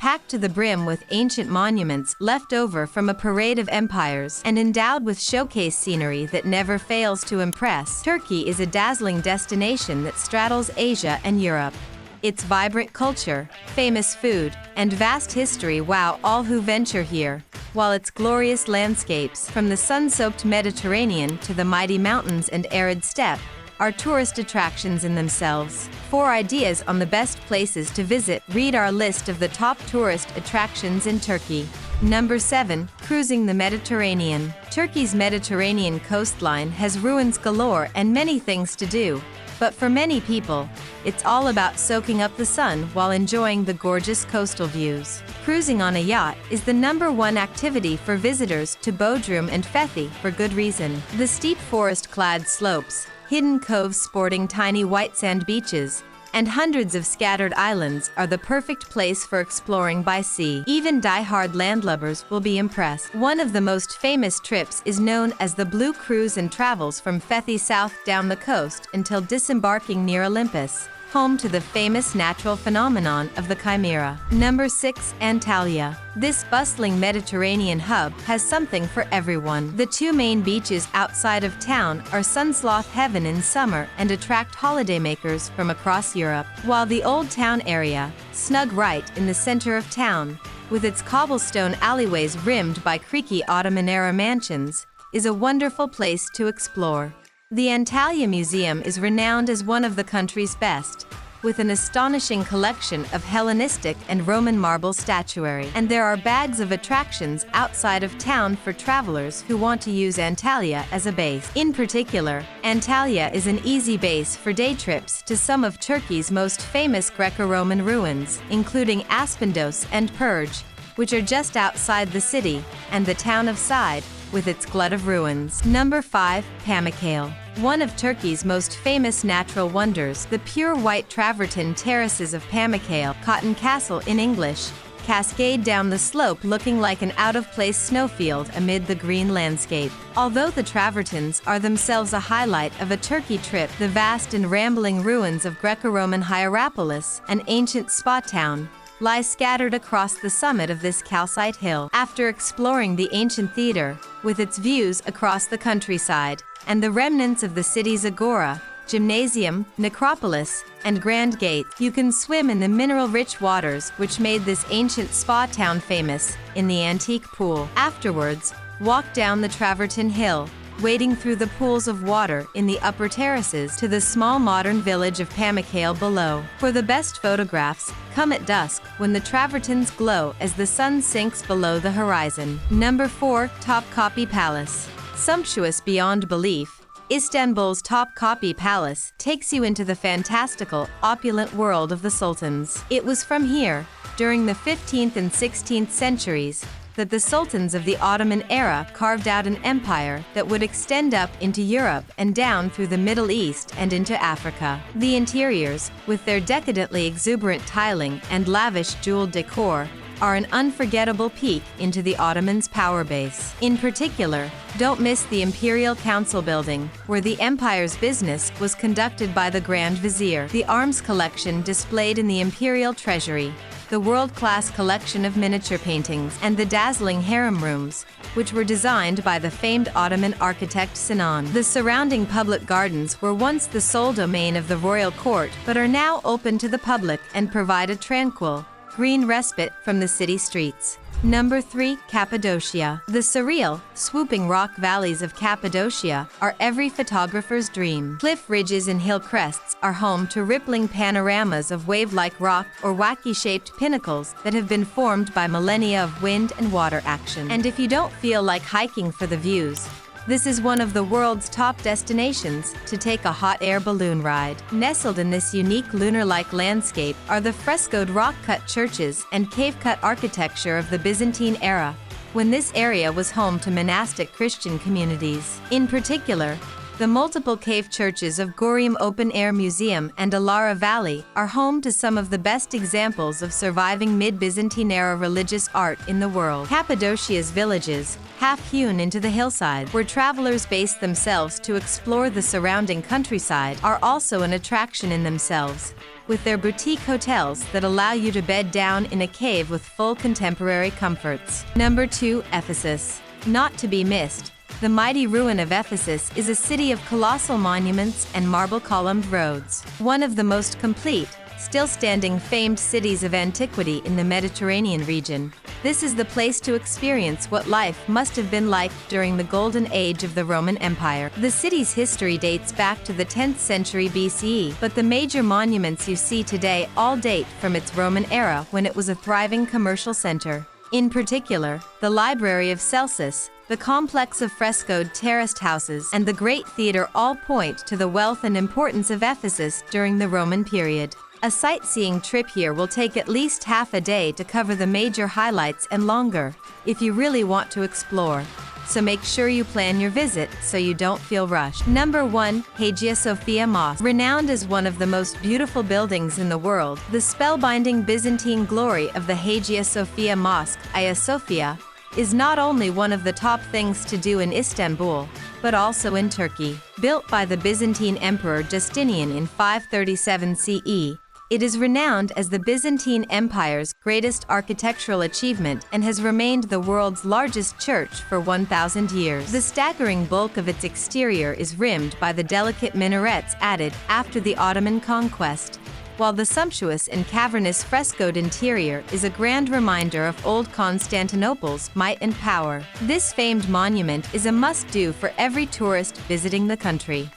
packed to the brim with ancient monuments left over from a parade of empires and endowed with showcase scenery that never fails to impress. Turkey is a dazzling destination that straddles Asia and Europe. Its vibrant culture, famous food, and vast history wow all who venture here, while its glorious landscapes, from the sun-soaked Mediterranean to the mighty mountains and arid steppe, are tourist attractions in themselves. For ideas on the best places to visit, read our list of the top tourist attractions in Turkey. Number 7. Cruising the Mediterranean. Turkey's Mediterranean coastline has ruins galore and many things to do. But for many people, it's all about soaking up the sun while enjoying the gorgeous coastal views. Cruising on a yacht is the #1 activity for visitors to Bodrum and Fethi for good reason. The steep forest-clad slopes, hidden coves sporting tiny white sand beaches, and hundreds of scattered islands are the perfect place for exploring by sea. Even die-hard landlubbers will be impressed. One of the most famous trips is known as the Blue Cruise and travels from Fethi south down the coast until disembarking near Olympus, home to the famous natural phenomenon of the Chimera. Number 6. Antalya. This bustling Mediterranean hub has something for everyone. The two main beaches outside of town are sunsloth heaven in summer and attract holidaymakers from across Europe, while the Old Town area, snug right in the center of town, with its cobblestone alleyways rimmed by creaky Ottoman-era mansions, is a wonderful place to explore. The Antalya Museum is renowned as one of the country's best, with an astonishing collection of Hellenistic and Roman marble statuary. And there are bags of attractions outside of town for travelers who want to use Antalya as a base. In particular, Antalya is an easy base for day trips to some of Turkey's most famous Greco-Roman ruins, including Aspendos and Perge, which are just outside the city, and the town of Side, with its glut of ruins. Number 5. Pamukkale. One of Turkey's most famous natural wonders, the pure white travertine terraces of Pamukkale, Cotton Castle in English, cascade down the slope looking like an out-of-place snowfield amid the green landscape. Although the travertines are themselves a highlight of a Turkey trip, the vast and rambling ruins of Greco-Roman Hierapolis, an ancient spa town, lie scattered across the summit of this calcite hill. After exploring the ancient theater, with its views across the countryside, and the remnants of the city's agora, gymnasium, necropolis, and grand gate, you can swim in the mineral-rich waters which made this ancient spa town famous, in the antique pool. Afterwards, walk down the Travertine Hill, wading through the pools of water in the upper terraces to the small modern village of Pamukkale below. For the best photographs, come at dusk when the travertines glow as the sun sinks below the horizon. Number 4. Topkapi Palace. Sumptuous beyond belief, Istanbul's Topkapi Palace takes you into the fantastical, opulent world of the sultans. It was from here, during the 15th and 16th centuries, that the sultans of the Ottoman era carved out an empire that would extend up into Europe and down through the Middle East and into Africa. The interiors, with their decadently exuberant tiling and lavish jeweled decor, are an unforgettable peek into the Ottomans' power base. In particular, don't miss the Imperial Council building, where the empire's business was conducted by the Grand Vizier. The arms collection displayed in the Imperial Treasury, the world-class collection of miniature paintings, and the dazzling harem rooms, which were designed by the famed Ottoman architect Sinan. The surrounding public gardens were once the sole domain of the royal court, but are now open to the public and provide a tranquil, green respite from the city streets. Number 3. Cappadocia. The surreal, swooping rock valleys of Cappadocia are every photographer's dream. Cliff ridges and hill crests are home to rippling panoramas of wave-like rock or wacky-shaped pinnacles that have been formed by millennia of wind and water action. And if you don't feel like hiking for the views, this is one of the world's top destinations to take a hot air balloon ride. Nestled in this unique lunar-like landscape are the frescoed rock-cut churches and cave-cut architecture of the Byzantine era, when this area was home to monastic Christian communities. In particular, the multiple cave churches of Goryeo Open Air Museum and Alara Valley are home to some of the best examples of surviving mid-Byzantine era religious art in the world. Cappadocia's villages, half-hewn into the hillside, where travelers base themselves to explore the surrounding countryside, are also an attraction in themselves, with their boutique hotels that allow you to bed down in a cave with full contemporary comforts. Number 2. Ephesus. Not to be missed, the mighty ruin of Ephesus is a city of colossal monuments and marble-columned roads. One of the most complete, still-standing famed cities of antiquity in the Mediterranean region. This is the place to experience what life must have been like during the golden age of the Roman Empire. The city's history dates back to the 10th century BCE, but the major monuments you see today all date from its Roman era when it was a thriving commercial center. In particular, the Library of Celsus, the complex of frescoed terraced houses, and the Great Theatre all point to the wealth and importance of Ephesus during the Roman period. A sightseeing trip here will take at least half a day to cover the major highlights and longer, if you really want to explore. So make sure you plan your visit so you don't feel rushed. Number 1. Hagia Sophia Mosque. Renowned as one of the most beautiful buildings in the world, the spellbinding Byzantine glory of the Hagia Sophia Mosque, Hagia Sophia, is not only one of the top things to do in Istanbul, but also in Turkey. Built by the Byzantine Emperor Justinian in 537 CE, it is renowned as the Byzantine Empire's greatest architectural achievement and has remained the world's largest church for 1,000 years. The staggering bulk of its exterior is rimmed by the delicate minarets added after the Ottoman conquest, while the sumptuous and cavernous frescoed interior is a grand reminder of old Constantinople's might and power. This famed monument is a must-do for every tourist visiting the country.